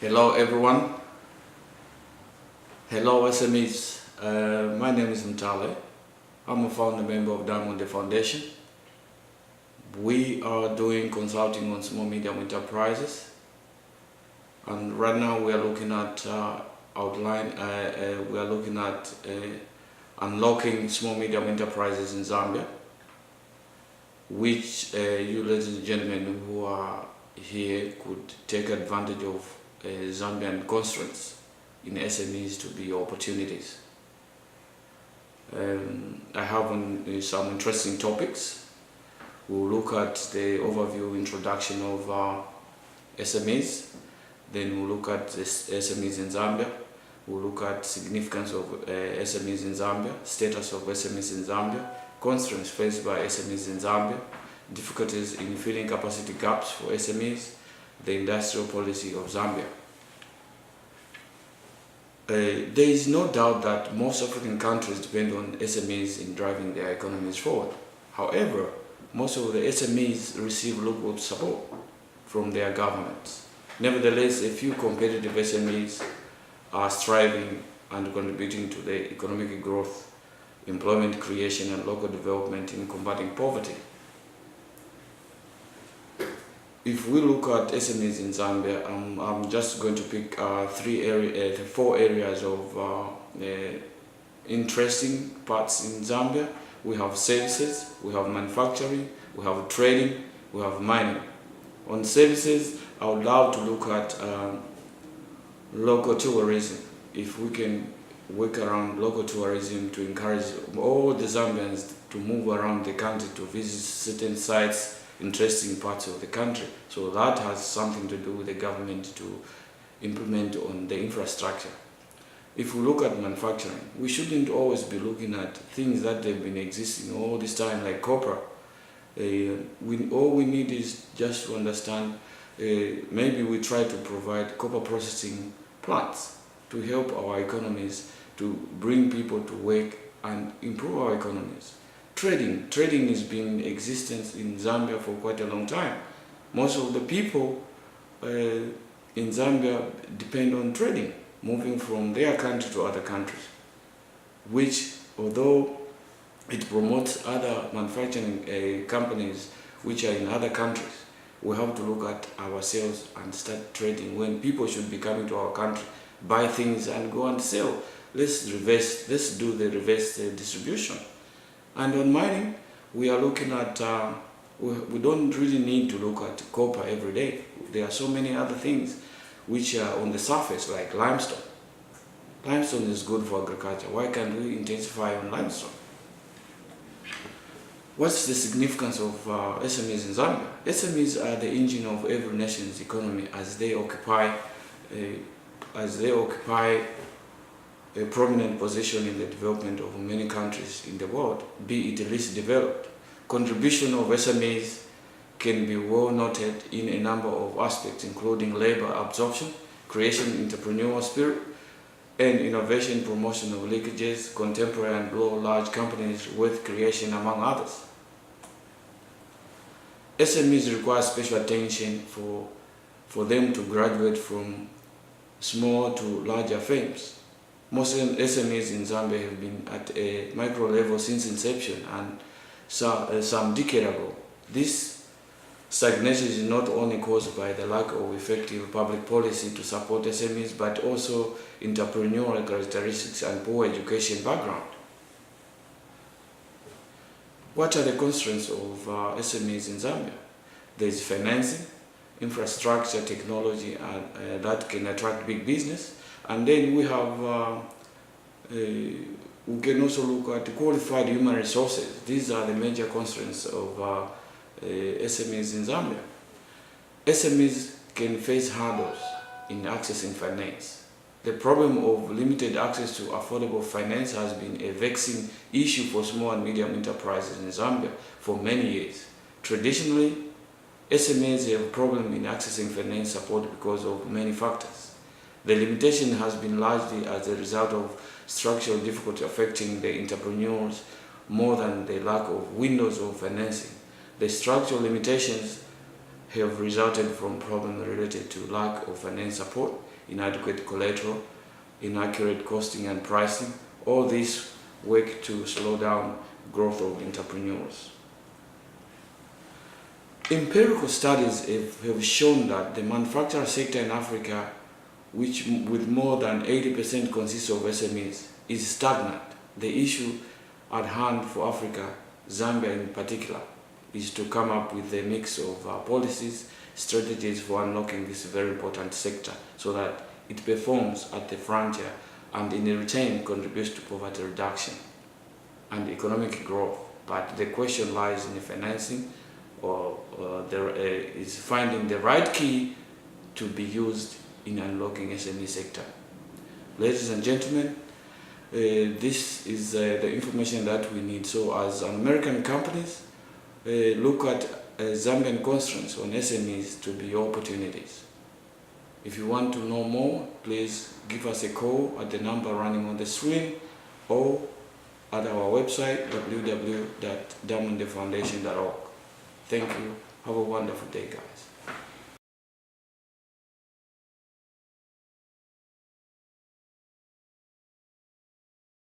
Hello everyone. Hello SMEs. My name is Mtale. I'm a founder member of Diamond Foundation. We are doing consulting on small medium enterprises, and right now we are looking at unlocking small medium enterprises in Zambia, which you ladies and gentlemen who are here could take advantage of Zambian constraints in SMEs to be opportunities. I have some interesting topics. We'll look at the overview introduction of SMEs, then we'll look at the SMEs in Zambia, we'll look at significance of SMEs in Zambia, status of SMEs in Zambia, constraints faced by SMEs in Zambia, difficulties in filling capacity gaps for SMEs, the industrial policy of Zambia. There is no doubt that most African countries depend on SMEs in driving their economies forward. However, most of the SMEs receive local support from their governments. Nevertheless, a few competitive SMEs are striving and contributing to the economic growth, employment creation, and local development in combating poverty. If we look at SMEs in Zambia, I'm just going to pick four areas of interesting parts in Zambia. We have services, we have manufacturing, we have trading, we have mining. On services, I would love to look at local tourism. If we can work around local tourism to encourage all the Zambians to move around the country to visit certain sites, interesting parts of the country. So that has something to do with the government to implement on the infrastructure. If we look at manufacturing, we shouldn't always be looking at things that they've been existing all this time, like copper. All we need is just to understand, maybe we try to provide copper processing plants to help our economies, to bring people to work and improve our economies. Trading has been in existence in Zambia for quite a long time. Most of the people in Zambia depend on trading, moving from their country to other countries, which, although it promotes other manufacturing companies which are in other countries, we have to look at ourselves and start trading when people should be coming to our country, buy things and go and sell. Let's do the reverse distribution. And on mining, we are looking at, we don't really need to look at copper every day. There are so many other things which are on the surface, like limestone. Limestone is good for agriculture. Why can't we intensify on limestone? What's the significance of SMEs in Zambia? SMEs are the engine of every nation's economy as they occupy a prominent position in the development of many countries in the world, be it least developed. Contribution of SMEs can be well noted in a number of aspects, including labor absorption, creation of entrepreneurial spirit, and innovation promotion of linkages, contemporary and global large companies, wealth creation, among others. SMEs require special attention for them to graduate from small to larger firms. Most SMEs in Zambia have been at a micro level since inception, and some decade ago. This stagnation is not only caused by the lack of effective public policy to support SMEs, but also entrepreneurial characteristics and poor education background. What are the constraints of SMEs in Zambia? There is financing, infrastructure, technology that can attract big business. And then we have, we can also look at qualified human resources. These are the major constraints of SMEs in Zambia. SMEs can face hurdles in accessing finance. The problem of limited access to affordable finance has been a vexing issue for small and medium enterprises in Zambia for many years. Traditionally, SMEs have a problem in accessing finance support because of many factors. The limitation has been largely as a result of structural difficulty affecting the entrepreneurs more than the lack of windows of financing. The structural limitations have resulted from problems related to lack of finance support, inadequate collateral, inaccurate costing and pricing. All these work to slow down growth of entrepreneurs. Empirical studies have shown that the manufacturing sector in Africa, which with more than 80% consists of SMEs, is stagnant. The issue at hand for Africa, Zambia in particular, is to come up with a mix of policies, strategies for unlocking this very important sector so that it performs at the frontier and in return contributes to poverty reduction and economic growth. But the question lies in the financing, or is finding the right key to be used in unlocking SME sector. Ladies and gentlemen, this is the information that we need. So as American companies, look at Zambian constraints on SMEs to be opportunities. If you want to know more, please give us a call at the number running on the screen or at our website www.diamondfoundation.org. Thank you. Have a wonderful day, guys.